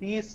20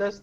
10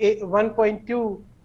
1.2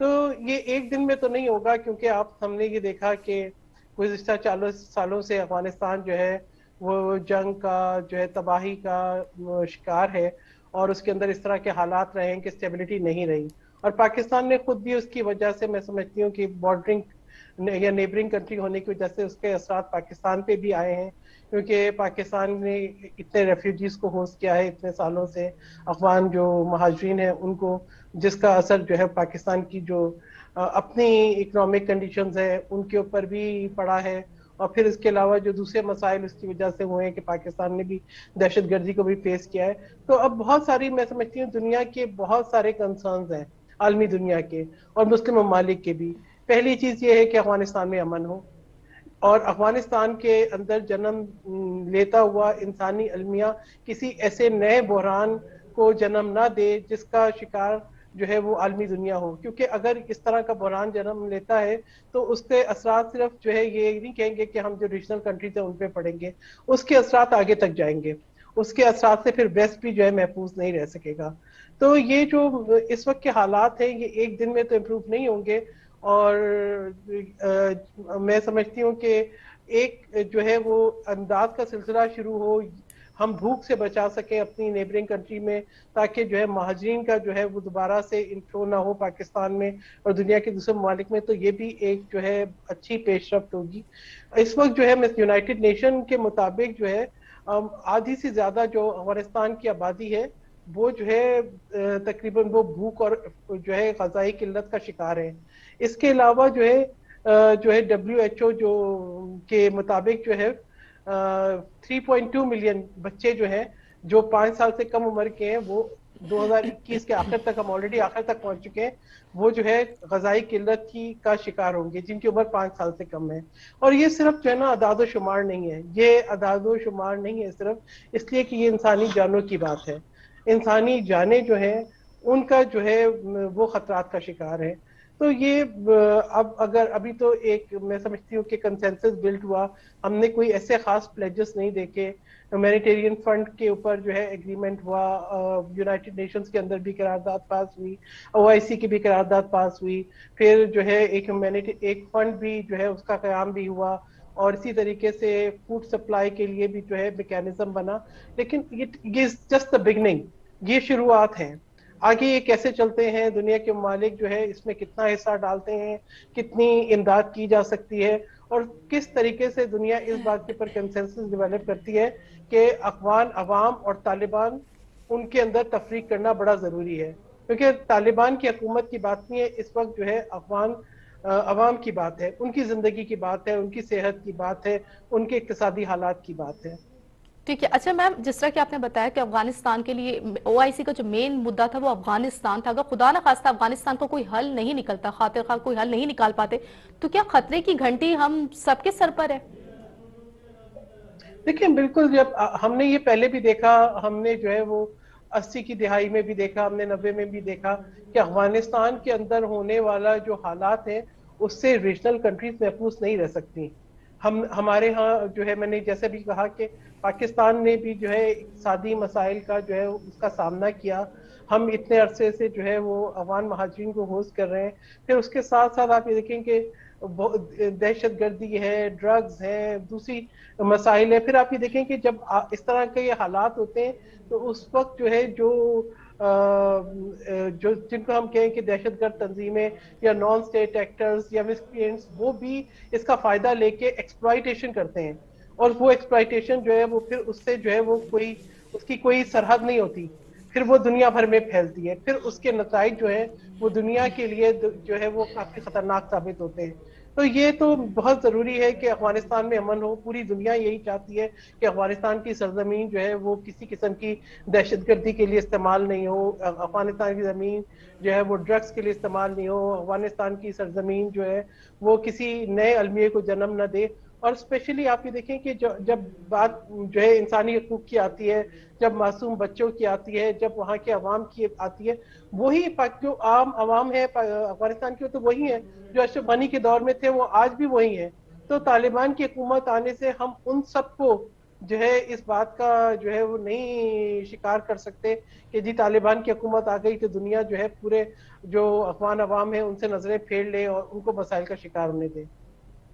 تو یہ ایک دن میں تو نہیں ہوگا، کیونکہ ہم نے یہ دیکھا کہ گزشتہ 40 سالوں سے افغانستان جو ہے وہ جنگ کا جو ہے تباہی کا شکار ہے، اور اس کے اندر اس طرح کے حالات رہے ہیں کہ اسٹیبلٹی نہیں رہی، اور پاکستان نے خود بھی اس کی وجہ سے میں سمجھتی ہوں کہ بارڈرنگ یا نیبرنگ کنٹری ہونے کی وجہ سے اس کے اثرات پاکستان پہ بھی آئے ہیں، کیونکہ پاکستان نے اتنے ریفیوجیز کو ہوسٹ کیا ہے اتنے سالوں سے، افغان جو مہاجرین ہیں ان کو، جس کا اثر جو ہے پاکستان کی جو اپنی اکنامک کنڈیشنز ہیں ان کے اوپر بھی پڑا ہے، اور پھر اس کے علاوہ جو دوسرے مسائل اس کی وجہ سے ہوئے ہیں کہ پاکستان نے بھی دہشت گردی کو بھی فیس کیا ہے، تو اب بہت ساری میں سمجھتی ہوں دنیا کے بہت سارے کنسرنز ہیں، عالمی دنیا کے اور مسلم ممالک کے بھی۔ پہلی چیز یہ ہے کہ افغانستان میں امن ہو، اور افغانستان کے اندر جنم لیتا ہوا انسانی المیہ کسی ایسے نئے بحران کو جنم نہ دے جس کا شکار جو ہے وہ عالمی دنیا ہو، کیونکہ اگر اس طرح کا بحران جنم لیتا ہے تو اس کے اثرات صرف جو ہے یہ نہیں کہیں گے کہ ہم جو ریجنل کنٹریز ہیں ان پہ پڑیں گے، اس کے اثرات آگے تک جائیں گے، اس کے اثرات سے پھر ویسٹ بھی جو ہے محفوظ نہیں رہ سکے گا۔ تو یہ جو اس وقت کے حالات ہیں یہ ایک دن میں تو امپروو نہیں ہوں گے، اور میں سمجھتی ہوں کہ ایک جو ہے وہ امداد کا سلسلہ شروع ہو، ہم بھوک سے بچا سکیں اپنی نیبرنگ کنٹری میں، تاکہ جو ہے مہاجرین کا جو ہے وہ دوبارہ سے انفلو نہ ہو پاکستان میں اور دنیا کے دوسرے ممالک میں، تو یہ بھی ایک جو ہے اچھی پیش رفت ہوگی۔ اس وقت جو ہے یونائٹڈ نیشن کے مطابق جو ہے آدھی سے زیادہ جو افغانستان کی آبادی ہے وہ جو ہے تقریباً وہ بھوک اور جو ہے غذائی قلت کا شکار ہے۔ اس کے علاوہ جو ہے WHO جو کے مطابق جو ہے 3.2 ملین بچے جو ہیں جو 5 سال سے کم عمر کے ہیں، وہ 2021 کے آخر تک، ہم آلریڈی آخر تک پہنچ چکے ہیں، وہ جو ہے غذائی قلت کا شکار ہوں گے جن کی عمر 5 سال سے کم ہے۔ اور یہ صرف جو ہے نا اعداد و شمار نہیں ہے، یہ اعداد و شمار نہیں ہے صرف اس لیے کہ یہ انسانی جانوں کی بات ہے، انسانی جانیں جو ہیں ان کا جو ہے وہ خطرات کا شکار ہے۔ تو یہ اب اگر ابھی تو ایک میں سمجھتی ہوں کہ کنسنسس بلڈ ہوا، ہم نے کوئی ایسے خاص پلیجز نہیں دیکھے، ہیومینیٹیرین فنڈ کے اوپر جو ہے ایگریمنٹ ہوا، یونائٹڈ نیشنز کے اندر بھی قرارداد پاس ہوئی، OIC کی بھی قرارداد پاس ہوئی، پھر جو ہے ایک فنڈ بھی جو ہے اس کا قیام بھی ہوا، اور اسی طریقے سے فوڈ سپلائی کے لیے بھی جو ہے میکینزم بنا، لیکن یہ جسٹ دا بگننگ، یہ شروعات ہیں۔ آگے یہ کیسے چلتے ہیں، دنیا کے ممالک جو ہے اس میں کتنا حصہ ڈالتے ہیں، کتنی امداد کی جا سکتی ہے، اور کس طریقے سے دنیا اس بات کے پر کنسنسس ڈیولپ کرتی ہے کہ افغان عوام اور طالبان ان کے اندر تفریق کرنا بڑا ضروری ہے، کیونکہ طالبان کی حکومت کی بات نہیں ہے اس وقت، جو ہے افغان عوام کی بات ہے، ان کی زندگی کی بات ہے، ان کی صحت کی بات ہے، ان کے اقتصادی حالات کی بات ہے۔ ٹھیک ہے، اچھا میم، جس طرح کہ آپ نے بتایا کہ افغانستان کے لیے OIC کا جو مین مدعا تھا وہ افغانستان تھا، اگر خدا نہ خواستہ افغانستان کو کوئی حل نہیں نکلتا، خاطر خواہ کوئی حل نہیں نکال پاتے، تو کیا خطرے کی گھنٹی ہم سب کے سر پر ہے؟ دیکھیں بالکل، جب ہم نے یہ پہلے بھی دیکھا، ہم نے جو ہے وہ 80 کی دہائی میں بھی دیکھا، ہم نے 90 میں بھی دیکھا کہ افغانستان کے اندر ہونے والا جو حالات ہیں اس سے ریجنل کنٹریز محفوظ نہیں رہ سکتی۔ ہمارے ہاں جو ہے، میں نے جیسے بھی کہا کہ پاکستان نے بھی جو ہے اقتصادی مسائل کا جو ہے اس کا سامنا کیا، ہم اتنے عرصے سے جو ہے وہ افغان مہاجرین کو ہوسٹ کر رہے ہیں، پھر اس کے ساتھ ساتھ آپ یہ دیکھیں کہ دہشت گردی ہے، ڈرگز ہیں، دوسری مسائل ہے، پھر آپ یہ دیکھیں کہ جب اس طرح کے یہ حالات ہوتے ہیں تو اس وقت جو ہے جو جن کو ہم کہیں کہ دہشت گرد تنظیمیں یا نان اسٹیٹ ایکٹرز یا مسکرینٹس، وہ بھی اس کا فائدہ لے کے ایکسپلائٹیشن کرتے ہیں، اور وہ ایکسپلائٹیشن جو ہے وہ پھر اس سے جو ہے وہ اس کی کوئی سرحد نہیں ہوتی، پھر وہ دنیا بھر میں پھیلتی ہے، پھر اس کے نتائج جو ہیں وہ دنیا کے لیے جو ہے وہ کافی خطرناک ثابت ہوتے ہیں۔ تو یہ تو بہت ضروری ہے کہ افغانستان میں امن ہو، پوری دنیا یہی چاہتی ہے کہ افغانستان کی سرزمین جو ہے وہ کسی قسم کی دہشت گردی کے لیے استعمال نہیں ہو، افغانستان کی زمین جو ہے وہ ڈرگز کے لیے استعمال نہیں ہو، افغانستان کی سرزمین جو ہے وہ کسی نئے المیے کو جنم نہ دے۔ اور اسپیشلی آپ یہ دیکھیں کہ جب بات جو ہے انسانی حقوق کی آتی ہے، جب معصوم بچوں کی آتی ہے، جب وہاں کے عوام کی آتی ہے، وہی جو عام عوام ہے افغانستان کی، تو وہی ہیں جو اشرف غنی کے دور میں تھے، وہ آج بھی وہی ہیں۔ تو طالبان کی حکومت آنے سے ہم ان سب کو جو ہے اس بات کا جو ہے وہ نہیں شکار کر سکتے کہ جی طالبان کی حکومت آ گئی تو دنیا جو ہے پورے جو افغان عوام ہے ان سے نظریں پھیر لے اور ان کو مسائل کا شکار ہونے دے.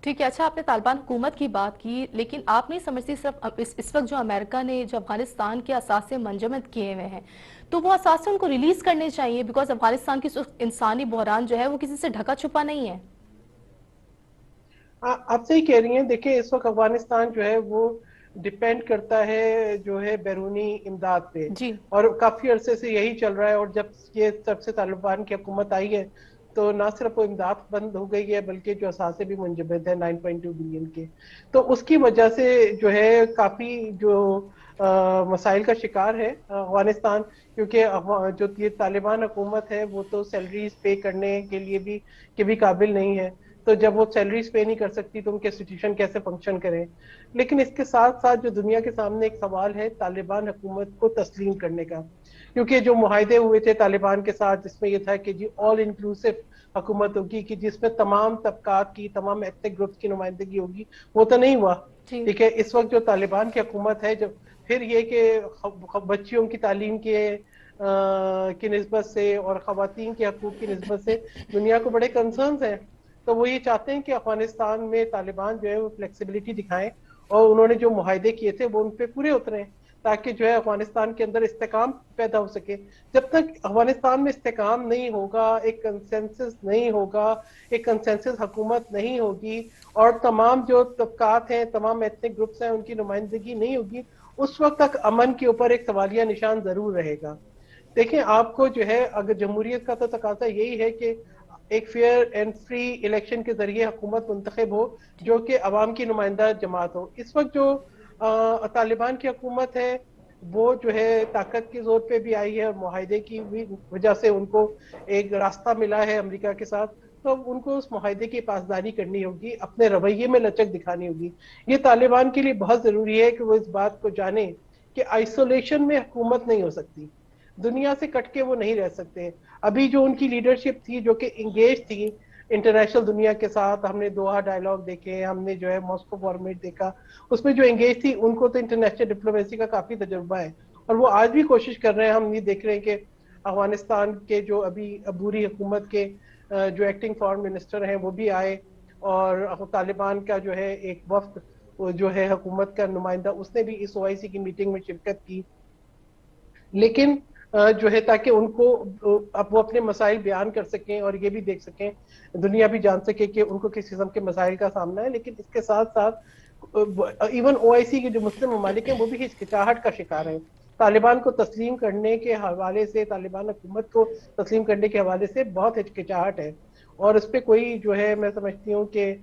ٹھیک ہے. اچھا آپ نے طالبان حکومت کی بات کی لیکن آپ نہیں سمجھتی صرف اس وقت جو امریکہ نے جو افغانستان کے اثاثے منجمد کیے ہوئے ہیں تو وہ اثاثے ان کو ریلیز کرنے چاہیے بیکاز افغانستان کی انسانی بحران جو ہے وہ کسی سے ڈھکا چھپا نہیں ہے. آپ صحیح کہہ رہی ہیں. دیکھیں اس وقت افغانستان جو ہے وہ ڈپینڈ کرتا ہے جو ہے بیرونی امداد پہ, جی اور کافی عرصے سے یہی چل رہا ہے. اور جب یہ تب سے طالبان کی حکومت آئی ہے تو نہ صرف وہ امداد بند ہو گئی ہے بلکہ جو اثاثے بھی منجمد ہیں 9.2 بلین کے, تو اس کی وجہ سے جو ہے کافی جو مسائل کا شکار ہے افغانستان, کیونکہ جو یہ طالبان حکومت ہے وہ تو سیلریز پے کرنے کے لیے بھی قابل نہیں ہے. تو جب وہ سیلریز پے نہیں کر سکتی تو ان کے انسٹیٹیوشن کیسے فنکشن کریں. لیکن اس کے ساتھ ساتھ جو دنیا کے سامنے ایک سوال ہے طالبان حکومت کو تسلیم کرنے کا, کیونکہ جو معاہدے ہوئے تھے طالبان کے ساتھ جس میں یہ تھا کہ جی آل انکلوسیو حکومت ہوگی کہ جس میں تمام طبقات کی تمام ایتھنک گروپس کی نمائندگی ہوگی, وہ تو نہیں ہوا. جی ٹھیک ہے, اس وقت جو طالبان کی حکومت ہے جب پھر یہ کہ بچیوں کی تعلیم کی نسبت سے اور خواتین کے حقوق کی نسبت سے دنیا کو بڑے کنسرنز ہیں. تو وہ یہ چاہتے ہیں کہ افغانستان میں طالبان جو ہے وہ فلیکسیبلٹی دکھائیں اور انہوں نے جو معاہدے کیے تھے وہ ان پہ پورے اتریں تاکہ جو ہے افغانستان کے اندر استحکام پیدا ہو سکے. جب تک افغانستان میں استحکام نہیں ہوگا, ایک کنسنسس نہیں ہوگا, ایک کنسنسس حکومت نہیں ہوگی اور تمام جو طبقات ہیں تمام ایتھنک گروپس ہیں ان کی نمائندگی نہیں ہوگی, اس وقت تک امن کے اوپر ایک سوالیہ نشان ضرور رہے گا. دیکھیں آپ کو جو ہے اگر جمہوریت کا تو تقاضا یہی ہے کہ ایک فیئر اینڈ فری الیکشن کے ذریعے حکومت منتخب ہو جو کہ عوام کی نمائندہ جماعت ہو. اس وقت جو طالبان کی حکومت ہے وہ جو ہے طاقت کے زور پہ بھی آئی ہے اور معاہدے کی بھی وجہ سے ان کو ایک راستہ ملا ہے امریکہ کے ساتھ, تو ان کو اس معاہدے کی پاسداری کرنی ہوگی, اپنے رویے میں لچک دکھانی ہوگی. یہ طالبان کے لیے بہت ضروری ہے کہ وہ اس بات کو جانیں کہ آئسولیشن میں حکومت نہیں ہو سکتی, دنیا سے کٹ کے وہ نہیں رہ سکتے. ابھی جو ان کی لیڈرشپ تھی جو کہ انگیج تھی انٹرنیشنل دنیا کے ساتھ, ہم نے دوحہ ڈائیلاگ دیکھے, ہم نے جو ہے ماسکو فارمیٹ دیکھا, اس میں جو انگیج تھی ان کو تو انٹرنیشنل ڈپلومیسی کا کافی تجربہ ہے اور وہ آج بھی کوشش کر رہے ہیں. ہم یہ دیکھ رہے ہیں کہ افغانستان کے جو ابھی عبوری حکومت کے جو ایکٹنگ فارن منسٹر ہیں وہ بھی آئے اور طالبان کا جو ہے ایک وفد جو ہے حکومت کا نمائندہ اس نے بھی اس OIC کی میٹنگ میں شرکت کی. لیکن جو ہے تاکہ ان کو اب وہ اپنے مسائل بیان کر سکیں اور یہ بھی دیکھ سکیں, دنیا بھی جان سکے کہ ان کو کس قسم کے مسائل کا سامنا ہے. لیکن اس کے ساتھ ساتھ ایون OIC کے جو مسلم ممالک ہیں وہ بھی ہچکچاہٹ کا شکار ہیں. طالبان کو تسلیم کرنے کے حوالے سے, طالبان حکومت کو تسلیم کرنے کے حوالے سے بہت ہچکچاہٹ ہے اور اس پہ کوئی جو ہے میں سمجھتی ہوں کہ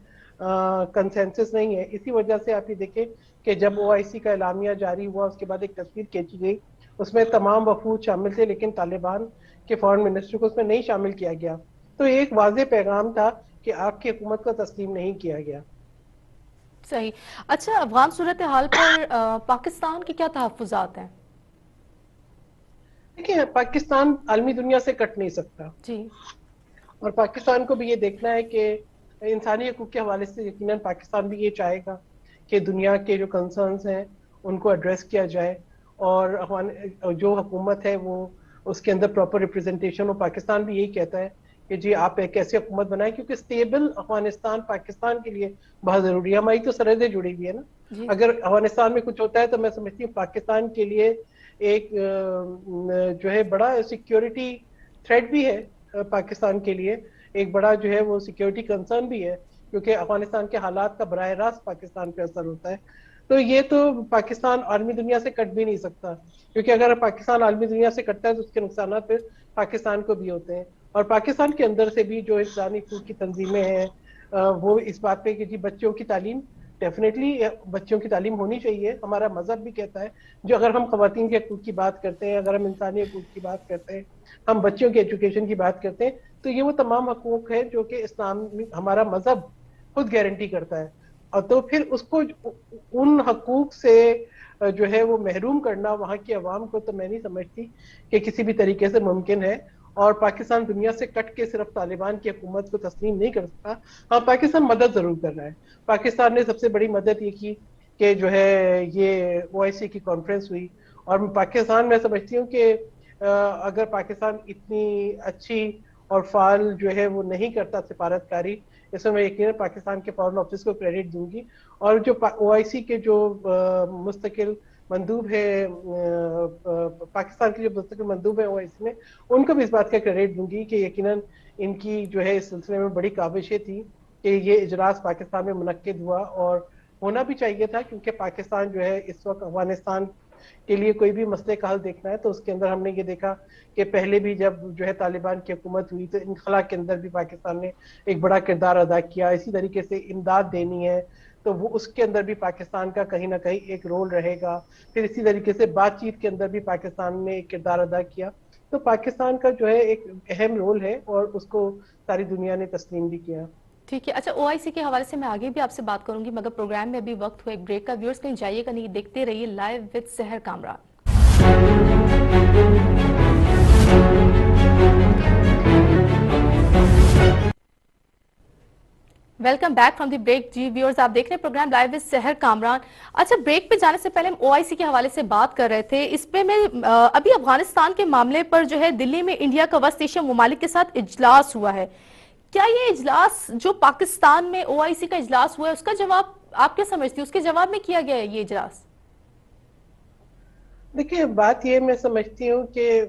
کنسنسس نہیں ہے. اسی وجہ سے آپ یہ دیکھیں کہ جب OIC کا اعلامیہ جاری ہوا اس کے بعد ایک تصویر کھینچی گئی, اس میں تمام وفود شامل تھے لیکن طالبان کے فارن منسٹر کو اس میں نہیں شامل کیا گیا. تو ایک واضح پیغام تھا کہ آپ کی حکومت کو تسلیم نہیں کیا گیا. صحیح. اچھا افغان صورتحال پر پاکستان کے کیا تحفظات ہیں؟ دیکھیں پاکستان عالمی دنیا سے کٹ نہیں سکتا جی اور پاکستان کو بھی یہ دیکھنا ہے کہ انسانی حقوق کے حوالے سے یقیناً پاکستان بھی یہ چاہے گا کہ دنیا کے جو کنسرنز ہیں ان کو ایڈریس کیا جائے اور جو حکومت ہے وہ اس کے اندر پراپر ریپرزنٹیشن ہو. پاکستان بھی یہی کہتا ہے کہ جی آپ ایک ایسی حکومت بنائیں کیونکہ اسٹیبل افغانستان پاکستان کے لیے بہت ضروری ہے. ہماری تو سرحدیں جڑی ہوئی ہے نا, جی اگر افغانستان میں کچھ ہوتا ہے تو میں سمجھتی ہوں پاکستان کے لیے ایک جو ہے بڑا سیکیورٹی تھریٹ بھی ہے, پاکستان کے لیے ایک بڑا جو ہے وہ سیکیورٹی کنسرن بھی ہے کیونکہ افغانستان کے حالات کا براہ راست پاکستان پہ اثر ہوتا ہے. تو یہ تو پاکستان عالمی دنیا سے کٹ بھی نہیں سکتا کیونکہ اگر پاکستان عالمی دنیا سے کٹتا ہے تو اس کے نقصانات پھر پاکستان کو بھی ہوتے ہیں. اور پاکستان کے اندر سے بھی جو انسانی حقوق کی تنظیمیں ہیں وہ اس بات پہ کہ جی بچوں کی تعلیم ڈیفینیٹلی بچوں کی تعلیم ہونی چاہیے. ہمارا مذہب بھی کہتا ہے جو اگر ہم خواتین کے حقوق کی بات کرتے ہیں, اگر ہم انسانی حقوق کی بات کرتے ہیں, ہم بچوں کے ایجوکیشن کی بات کرتے ہیں تو یہ وہ تمام حقوق ہیں جو کہ اسلام ہمارا مذہب خود گارنٹی کرتا ہے. اور تو پھر اس کو ان حقوق سے جو ہے وہ محروم کرنا وہاں کی عوام کو تو میں نہیں سمجھتی کہ کسی بھی طریقے سے ممکن ہے. اور پاکستان دنیا سے کٹ کے صرف طالبان کی حکومت کو تسلیم نہیں کر سکتا. ہاں پاکستان مدد ضرور کر رہا ہے. پاکستان نے سب سے بڑی مدد یہ کی کہ جو ہے یہ OIC کی کانفرنس ہوئی. اور پاکستان میں سمجھتی ہوں کہ اگر پاکستان اتنی اچھی اور فعال جو ہے وہ نہیں کرتا سفارت کاری, اس میں یقیناً پاکستان کے فارن آفس کو کریڈٹ دوں گی. اور جو OIC کے جو مستقل مندوب ہے, پاکستان کے جو مستقل مندوب ہے OIC میں, ان کو بھی اس بات کا کریڈٹ دوں گی کہ یقیناً ان کی جو ہے اس سلسلے میں بڑی کاوشیں تھی کہ یہ اجلاس پاکستان میں منعقد ہوا, اور ہونا بھی چاہیے تھا, کیونکہ پاکستان جو ہے اس وقت افغانستان کے لیے کوئی بھی مسئلے کا حل دیکھنا ہے تو اس کے اندر ہم نے یہ دیکھا کہ پہلے بھی جب جو ہے طالبان کی حکومت ہوئی تو انخلا کے اندر بھی پاکستان نے ایک بڑا کردار ادا کیا. اسی طریقے سے امداد دینی ہے تو وہ اس کے اندر بھی پاکستان کا کہیں نہ کہیں ایک رول رہے گا. پھر اسی طریقے سے بات چیت کے اندر بھی پاکستان نے ایک کردار ادا کیا. تو پاکستان کا جو ہے ایک اہم رول ہے اور اس کو ساری دنیا نے تسلیم بھی کیا. ٹھیک ہے. اچھا, OIC کے حوالے سے میں آگے بھی آپ سے بات کروں گی, مگر پروگرام میں ابھی وقت ہوا ایک بریک کا. ویورز کہیں جائیے گا نہیں, دیکھتے رہیے live with Sehar Kamran. Welcome back from the break. جی ویورز, آپ دیکھ رہے ہیں program live with Sehar Kamran. اچھا, بریک پہ جانے سے پہلے ہم OIC کے حوالے سے بات کر رہے تھے. اس پہ میں ابھی افغانستان کے معاملے پر جو ہے دلی میں انڈیا کا وسط ایشیا ممالک کے ساتھ اجلاس ہوا ہے. کیا یہ اجلاس جو پاکستان میں OIC کا اجلاس ہوا ہے, اس کا جواب آپ کیا سمجھتی ہیں, اس کے جواب میں کیا گیا ہے یہ اجلاس؟ دیکھیے, بات یہ میں سمجھتی ہوں کہ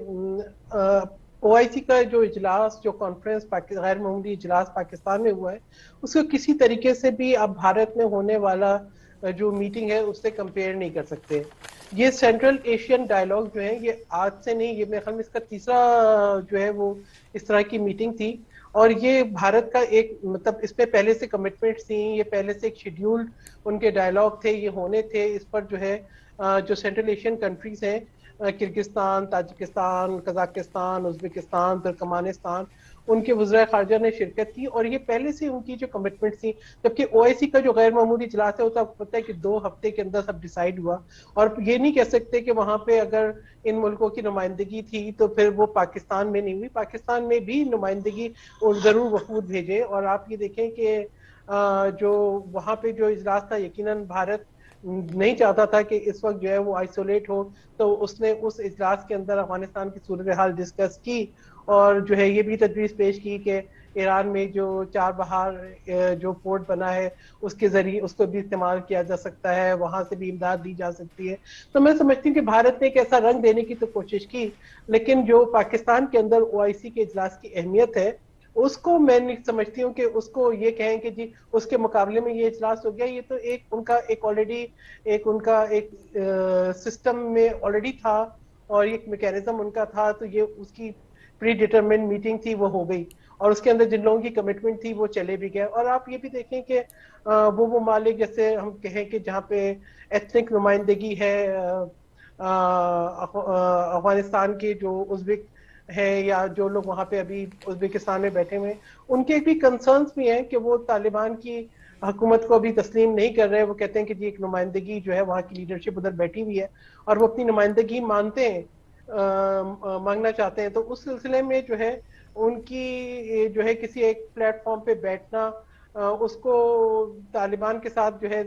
OIC کا جو اجلاس, جو کانفرنس غیر معمولی اجلاس پاکستان میں ہوا ہے, اس کو کسی طریقے سے بھی اب بھارت میں ہونے والا جو میٹنگ ہے اس سے کمپیئر نہیں کر سکتے. یہ سینٹرل ایشین ڈائیلاگ جو ہے یہ آج سے نہیں, یہ میرے خیال میں اس کا تیسرا جو ہے وہ اس طرح کی میٹنگ تھی. اور یہ بھارت کا ایک مطلب اس میں پہلے سے کمٹمنٹس تھیں, یہ پہلے سے ایک شیڈیول ان کے ڈائیلاگ تھے, یہ ہونے تھے. اس پر جو ہے جو سینٹرل ایشین کنٹریز ہیں, Kyrgyzstan, Tajikistan, Kazakhstan, Uzbekistan, Turkmenistan, ان کے وزرائے خارجہ نے شرکت کی, اور یہ پہلے سے ان کی جو کمٹمنٹ تھی. جبکہ OIC کا جو غیر معمولی اجلاس ہے وہ تو آپ کو پتہ ہے کہ 2 ہفتے کے اندر سب ڈیسائیڈ ہوا, اور یہ نہیں کہہ سکتے کہ وہاں پہ اگر ان ملکوں کی نمائندگی تھی تو پھر وہ پاکستان میں نہیں ہوئی. پاکستان میں بھی نمائندگی ضرور وفود بھیجے, اور آپ یہ دیکھیں کہ جو وہاں پہ جو اجلاس تھا, یقیناً بھارت نہیں چاہتا تھا کہ اس وقت جو ہے وہ آئسولیٹ ہو, تو اس نے اس اجلاس کے اندر افغانستان کی صورتحال ڈسکس کی, اور جو ہے یہ بھی تجویز پیش کی کہ ایران میں جو 4 بہار جو پورٹ بنا ہے اس کے ذریعے اس کو بھی استعمال کیا جا سکتا ہے, وہاں سے بھی امداد دی جا سکتی ہے. تو میں سمجھتی ہوں کہ بھارت نے ایک ایسا رنگ دینے کی تو کوشش کی, لیکن جو پاکستان کے اندر OIC کے اجلاس کی اہمیت ہے اس کو میں نہیں سمجھتی ہوں کہ اس کو یہ کہیں کہ جی اس کے مقابلے میں یہ اجلاس ہو گیا. یہ تو ایک ان کا ایک آلریڈی ایک ان کا ایک سسٹم میں آلریڈی تھا, اور ایک میکینزم ان کا تھا, تو یہ اس کی پری ڈیٹرمنٹ میٹنگ تھی, وہ ہو گئی, اور اس کے اندر جن لوگوں کی کمٹمنٹ تھی وہ چلے بھی گئے. اور آپ یہ بھی دیکھیں کہ وہ ممالک جیسے ہم کہیں کہ جہاں پہ ایتھنک نمائندگی ہے, افغانستان کے جو ازبک ہے یا جو لوگ وہاں پہ ابھی ازبکستان میں بیٹھے ہوئے ہیں, ان کے بھی کنسرنس بھی ہیں کہ وہ طالبان کی حکومت کو بھی تسلیم نہیں کر رہے. وہ کہتے ہیں کہ جی ایک نمائندگی جو ہے وہاں کی لیڈرشپ ادھر بیٹھی ہوئی ہے اور وہ اپنی نمائندگی مانتے ہیں, مانگنا چاہتے ہیں. تو اس سلسلے میں جو ہے ان کی جو ہے کسی ایک پلیٹ فارم پہ بیٹھنا, اس کو طالبان کے ساتھ جو ہے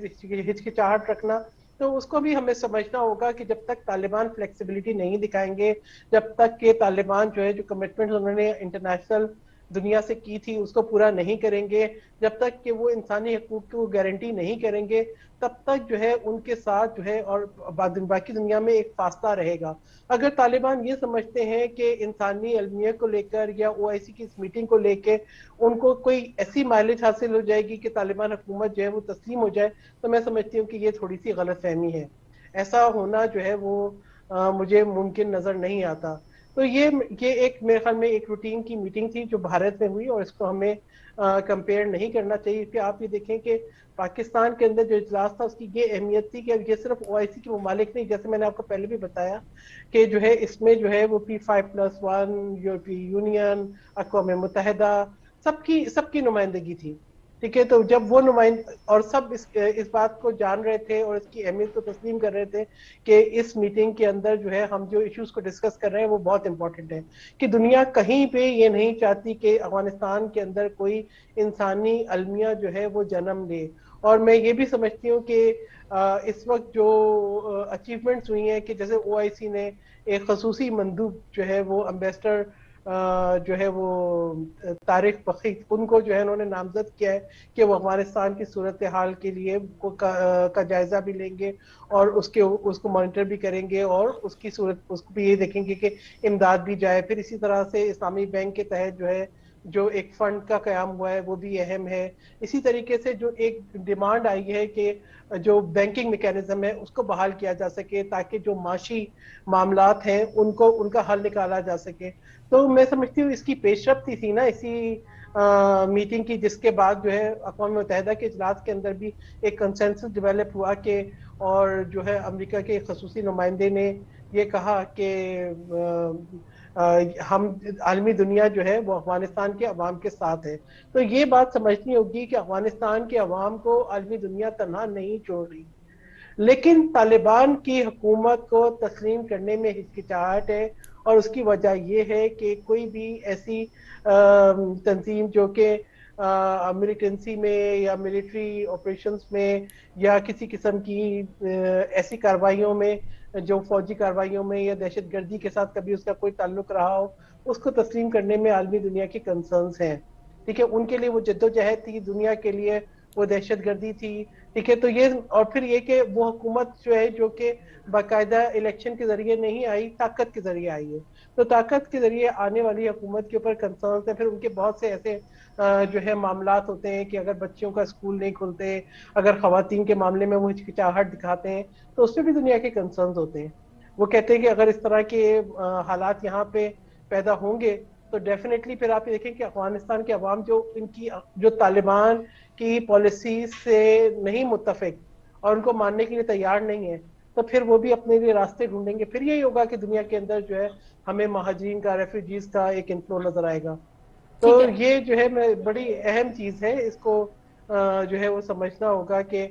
ہچکچاہٹ رکھنا, تو اس کو بھی ہمیں سمجھنا ہوگا کہ جب تک طالبان فلیکسیبلٹی نہیں دکھائیں گے, جب تک کہ طالبان جو ہے جو کمٹمنٹ انہوں نے انٹرنیشنل دنیا سے کی تھی اس کو پورا نہیں کریں گے, جب تک کہ وہ انسانی حقوق کو گارنٹی نہیں کریں گے, تب تک جو ہے ان کے ساتھ جو ہے اور باقی دنیا میں ایک فاصلہ رہے گا. اگر طالبان یہ سمجھتے ہیں کہ انسانی المیت کو لے کر یا OIC کی اس میٹنگ کو لے کے ان کو کوئی ایسی مائلیج حاصل ہو جائے گی کہ طالبان حکومت جو ہے وہ تسلیم ہو جائے, تو میں سمجھتی ہوں کہ یہ تھوڑی سی غلط فہمی ہے. ایسا ہونا جو ہے وہ مجھے ممکن نظر نہیں آتا. تو یہ ایک میرے خیال میں ایک روٹین کی میٹنگ تھی جو بھارت میں ہوئی, اور اس کو ہمیں کمپیئر نہیں کرنا چاہیے. کہ آپ یہ دیکھیں کہ پاکستان کے اندر جو اجلاس تھا اس کی یہ اہمیت تھی کہ یہ صرف OIC کے ممالک نہیں, جیسے میں نے آپ کو پہلے بھی بتایا کہ جو ہے اس میں جو ہے وہ P5+1, یورپی یونین, اقوام متحدہ, سب کی نمائندگی تھی. ٹھیک ہے, تو جب وہ اور سب اس بات کو جان رہے تھے اور اس کی اہمیت کو تسلیم کر رہے تھے کہ اس میٹنگ کے اندر جو ہے ہم جو ایشوز کو ڈسکس کر رہے ہیں وہ بہت امپورٹنٹ ہے, کہ دنیا کہیں پہ یہ نہیں چاہتی کہ افغانستان کے اندر کوئی انسانی المیہ جو ہے وہ جنم لے. اور میں یہ بھی سمجھتی ہوں کہ اس وقت جو اچیومنٹس ہوئی ہیں کہ جیسے OIC نے ایک خصوصی مندوب جو ہے وہ امبیسڈر جو ہے وہ طارق فقی ان کو جو ہے انہوں نے نامزد کیا ہے کہ وہ افغانستان کی صورتحال کے لیے کا جائزہ بھی لیں گے اور اس کو مانیٹر بھی کریں گے اور اس کو بھی یہ دیکھیں گے کہ امداد بھی جائے. پھر اسی طرح سے اسلامی بینک کے تحت جو ہے جو ایک فنڈ کا قیام ہوا ہے وہ بھی اہم ہے. اسی طریقے سے جو ایک ڈیمانڈ آئی ہے کہ جو بینکنگ میکینزم ہے اس کو بحال کیا جا سکے تاکہ جو معاشی معاملات ہیں ان کا حل نکالا جا سکے. تو میں سمجھتی ہوں اس کی پیش رفتی تھی نا اسی میٹنگ کی, جس کے بعد جو ہے اقوام متحدہ کے اجلاس کے اندر بھی ایک کنسنسس ڈیولپ ہوا کہ اور جو ہے امریکہ کے خصوصی نمائندے نے یہ کہا کہ ہم عالمی دنیا جو ہے وہ افغانستان کے عوام کے ساتھ ہے. تو یہ بات سمجھنی ہوگی کہ افغانستان کے عوام کو عالمی دنیا تنہا نہیں چھوڑ رہی, لیکن طالبان کی حکومت کو تسلیم کرنے میں ہچکچاہٹ ہے. اور اس کی وجہ یہ ہے کہ کوئی بھی ایسی تنظیم جو کہ ملیٹنسی میں یا ملٹری آپریشنز میں یا کسی قسم کی ایسی کارروائیوں میں جو فوجی کارروائیوں میں یا دہشت گردی کے ساتھ کبھی اس کا کوئی تعلق رہا ہو, اس کو تسلیم کرنے میں عالمی دنیا کی کنسرنز ہیں. ٹھیک ہے, ان کے لیے وہ جدوجہد تھی, دنیا کے لیے وہ دہشت گردی تھی. ٹھیک ہے, تو یہ اور پھر یہ کہ وہ حکومت جو ہے جو کہ باقاعدہ الیکشن کے ذریعے نہیں آئی, طاقت کے ذریعے آئی ہے. تو طاقت کے ذریعے آنے والی حکومت کے اوپر کنسرنز ہیں. پھر ان کے بہت سے ایسے جو ہے معاملات ہوتے ہیں کہ اگر بچوں کا اسکول نہیں کھلتے, اگر خواتین کے معاملے میں وہ ہچکچاہٹ دکھاتے ہیں تو اس میں بھی دنیا کے کنسرنز ہوتے ہیں. وہ کہتے ہیں کہ اگر اس طرح کے حالات یہاں پہ پیدا ہوں گے تو ڈیفینیٹلی پھر آپ یہ دیکھیں کہ افغانستان کے عوام جو طالبان کی پالیسیز سے نہیں متفق اور ان کو ماننے کے لیے تیار نہیں ہے, تو پھر وہ بھی اپنے لیے راستے ڈھونڈیں گے. پھر یہی ہوگا کہ دنیا کے اندر جو ہے ہمیں مہاجرین کا, ریفیوجیز کا ایک انفلو نظر آئے گا. تو ٹھیک ہے. یہ جو ہے بڑی اہم چیز ہے, اس کو جو ہے وہ سمجھنا ہوگا کہ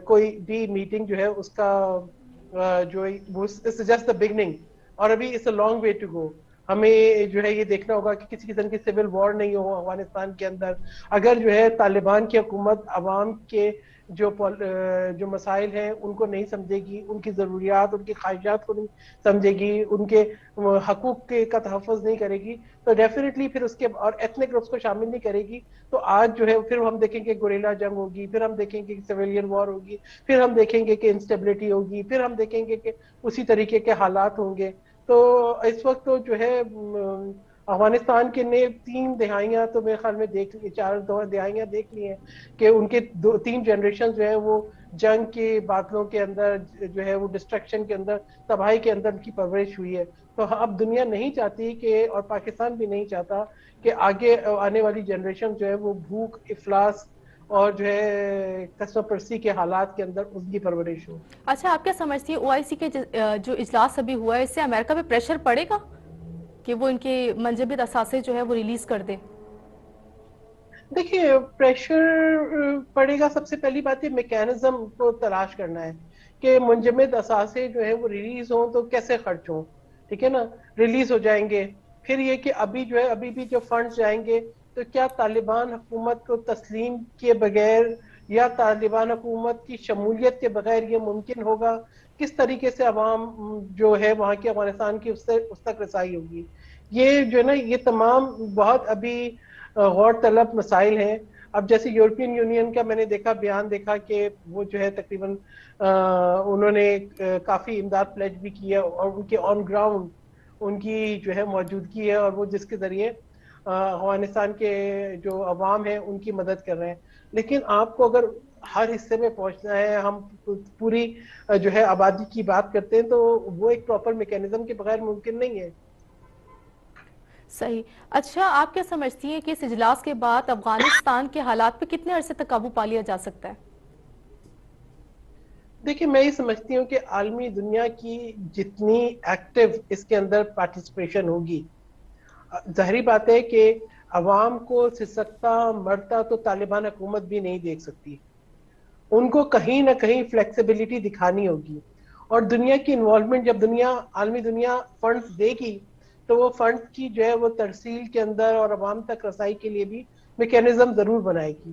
کوئی بھی میٹنگ جو ہے اس کا جو جسٹ دا بگننگ, اور ابھی it's a long way to go. ہمیں جو ہے یہ دیکھنا ہوگا کہ کسی قسم کی سول وار نہیں ہو افغانستان کے اندر. اگر جو ہے طالبان کی حکومت عوام کے جو مسائل ہیں ان کو نہیں سمجھے گی, ان کی ضروریات, ان کی خواہشات کو نہیں سمجھے گی, ان کے حقوق کا تحفظ نہیں کرے گی, تو ڈیفینیٹلی پھر اس کے اور ایتھنک گروپس کو شامل نہیں کرے گی, تو آج جو ہے پھر ہم دیکھیں گے گوریلا جنگ ہوگی, پھر ہم دیکھیں گے سویلین وار ہوگی, پھر ہم دیکھیں گے کہ انسٹیبلٹی ہوگی, پھر ہم دیکھیں گے کہ اسی طریقے کے حالات ہوں گے. تو اس وقت تو جو ہے افغانستان کے نے 3 دہائیاں تو میرے خیال میں دیکھ لی, 4 دہائیاں دیکھ لی ہیں کہ ان کے 3 جنریشن جو ہے وہ جنگ کے بادلوں کے اندر جو ہے وہ ڈسٹرکشن کے اندر, تباہی کے اندر کی پرورش ہوئی ہے. تو اب دنیا نہیں چاہتی کہ, اور پاکستان بھی نہیں چاہتا کہ آگے آنے والی جنریشن جو ہے وہ بھوک, افلاس اور جو ہے کسوہ پرسی کے حالات کے اندر اس کی پرورش ہو. اچھا, آپ کیا سمجھتی ہیں OIC کے جو اجلاس ابھی ہوا ہے اس سے امریکہ پہ پریشر پڑے گا کہ وہ ان کے منجمد اثاثے جو ہے وہ ریلیز کر دے؟ دیکھیے, پریشر پڑے گا. سب سے پہلی بات یہ میکینزم کو تلاش کرنا ہے کہ منجمد اثاثے جو ہے وہ ریلیز ہوں تو کیسے خرچ ہوں. ٹھیک ہے نا, ریلیز ہو جائیں گے. پھر یہ کہ ابھی جو ہے ابھی بھی جو فنڈز جائیں گے تو کیا طالبان حکومت کو تسلیم کیے بغیر یا طالبان حکومت کی شمولیت کے بغیر یہ ممکن ہوگا, کس طریقے سے عوام جو ہے وہاں کی افغانستان کی اس تک رسائی ہوگی. یہ جو ہے نا یہ تمام بہت ابھی غور طلب مسائل ہیں. اب جیسے یورپین یونین کا میں نے بیان دیکھا کہ وہ جو ہے تقریباً انہوں نے کافی امداد پلیج بھی کی ہے, اور ان کے آن گراؤنڈ ان کی جو ہے موجودگی ہے, اور وہ جس کے ذریعے افغانستان کے جو عوام ہیں ان کی مدد کر رہے ہیں. لیکن آپ کو اگر ہر حصے میں پہنچنا ہے, ہم پوری جو ہے آبادی کی بات کرتے ہیں, تو وہ ایک پراپر میکینزم کے بغیر ممکن نہیں ہے. صحیح. اچھا, آپ کیا سمجھتی ہیں کہ اس اجلاس کے بعد افغانستان کے حالات پہ کتنے عرصے تک قابو پا لیا جا سکتا ہے؟ دیکھیں, میں یہ سمجھتی ہوں کہ عالمی دنیا کی جتنی ایکٹیو اس کے اندر پارٹیسپیشن ہوگی, ظاہری بات ہے کہ عوام کو سسکتا مرتا تو طالبان حکومت بھی نہیں دیکھ سکتی. ان کو کہیں نہ کہیں فلیکسیبلٹی دکھانی ہوگی, اور دنیا کی انوالومنٹ جب عالمی دنیا فنڈز دے گی تو وہ فنڈ کی جو ہے وہ ترسیل کے اندر اور عوام تک رسائی کے لیے بھی میکینزم ضرور بنائے گی.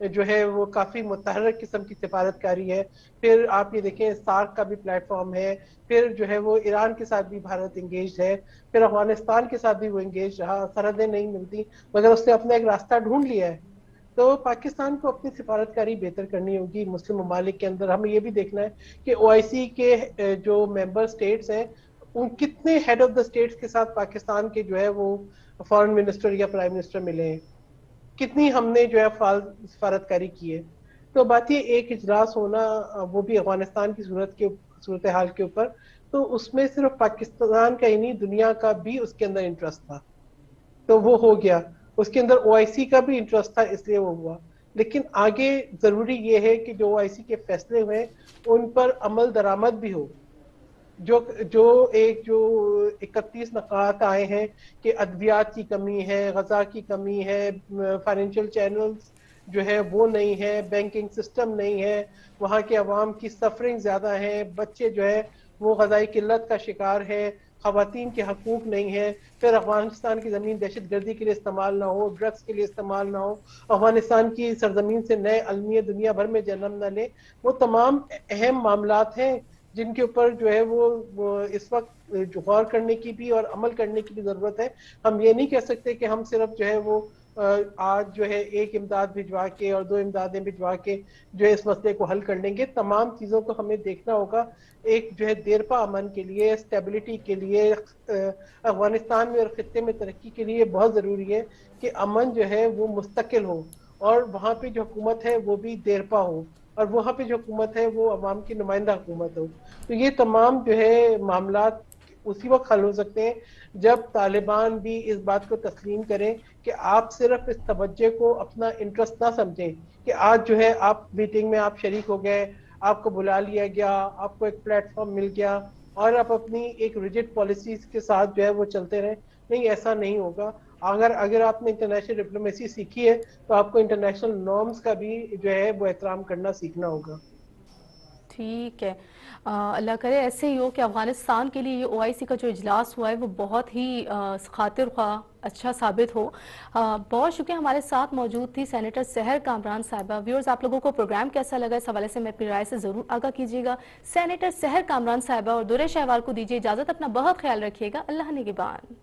جو ہے وہ کافی متحرک قسم کی سفارتکاری ہے. پھر آپ یہ دیکھیں سارک کا بھی پلیٹ فارم ہے. پھر جو ہے وہ ایران کے ساتھ بھی بھارت انگیج ہے. پھر افغانستان کے ساتھ بھی وہ انگیج رہا. سرحدیں نہیں ملتی مگر اس نے اپنا ایک راستہ ڈھونڈ لیا ہے. تو پاکستان کو اپنی سفارتکاری بہتر کرنی ہوگی مسلم ممالک کے اندر. ہمیں یہ بھی دیکھنا ہے کہ او آئی سی کے جو ممبر اسٹیٹس ہیں ان کتنے ہیڈ آف دا اسٹیٹس کے ساتھ پاکستان کے جو ہے وہ فارن منسٹر یا پرائم منسٹر ملے ہیں, کتنی ہم نے جو ہے سفارتکاری کی ہے. تو بات یہ ایک اجلاس ہونا وہ بھی افغانستان کی صورتحال کے اوپر, تو اس میں صرف پاکستان کا ہی نہیں دنیا کا بھی اس کے اندر انٹرسٹ تھا تو وہ ہو گیا. اس کے اندر او آئی سی کا بھی انٹرسٹ تھا اس لیے وہ ہوا. لیکن آگے ضروری یہ ہے کہ جو او آئی سی کے فیصلے ہوئے ان پر عمل درآمد بھی ہو. جو 31 نقاط آئے ہیں کہ ادویات کی کمی ہے, غذا کی کمی ہے, فائنینشیل چینلز جو ہے وہ نہیں ہے, بینکنگ سسٹم نہیں ہے, وہاں کے عوام کی سفرنگ زیادہ ہے, بچے جو ہے وہ غذائی قلت کا شکار ہے, خواتین کے حقوق نہیں ہے, پھر افغانستان کی زمین دہشت گردی کے لیے استعمال نہ ہو, ڈرگس کے لیے استعمال نہ ہو, افغانستان کی سرزمین سے نئے المیے دنیا بھر میں جنم نہ لے. وہ تمام اہم معاملات ہیں جن کے اوپر جو ہے وہ اس وقت غور کرنے کی بھی اور عمل کرنے کی بھی ضرورت ہے. ہم یہ نہیں کہہ سکتے کہ ہم صرف جو ہے وہ آج جو ہے ایک امداد بھجوا کے اور 2 امدادیں بھجوا کے جو ہے اس مسئلے کو حل کر لیں گے. تمام چیزوں کو ہمیں دیکھنا ہوگا. ایک جو ہے دیرپا امن کے لیے, اسٹیبلٹی کے لیے, افغانستان میں اور خطے میں ترقی کے لیے بہت ضروری ہے کہ امن جو ہے وہ مستقل ہو اور وہاں پہ جو حکومت ہے وہ بھی دیرپا ہو اور وہاں پہ جو حکومت ہے وہ عوام کی نمائندہ حکومت ہو. تو یہ تمام جو ہے معاملات اسی وقت حل ہو سکتے ہیں جب طالبان بھی اس بات کو تسلیم کریں کہ آپ صرف اس توجہ کو اپنا انٹرسٹ نہ سمجھیں کہ آج جو ہے آپ میٹنگ میں آپ شریک ہو گئے, آپ کو بلا لیا گیا, آپ کو ایک پلیٹ فارم مل گیا اور آپ اپنی ایک ریجڈ پالیسیز کے ساتھ جو ہے وہ چلتے رہیں. نہیں, ایسا نہیں ہوگا. اگر آپ نے انٹرنیشنل ڈپلومیسی سیکھی ہے تو آپ کو انٹرنیشنل نارمز کا بھی جو ہے وہ احترام کرنا سیکھنا ہوگا. ٹھیک ہے, اللہ کرے ایسے ہی ہو کہ افغانستان کے لیے یہ او آئی سی کا جو اجلاس ہوا ہے وہ بہت ہی خاطر خواہ اچھا ثابت ہو. بہت شکریہ. ہمارے ساتھ موجود تھی سینیٹر سحر کامران صاحبہ. ویورز, آپ لوگوں کو پروگرام کیسا لگا اس حوالے سے میں اپنی رائے سے ضرور آگاہ کیجیے گا. سینیٹر سحر کامران صاحبہ اور درِ شہوار کو دیجیے اجازت. اپنا بہت خیال رکھیے گا. اللہ نگہبان.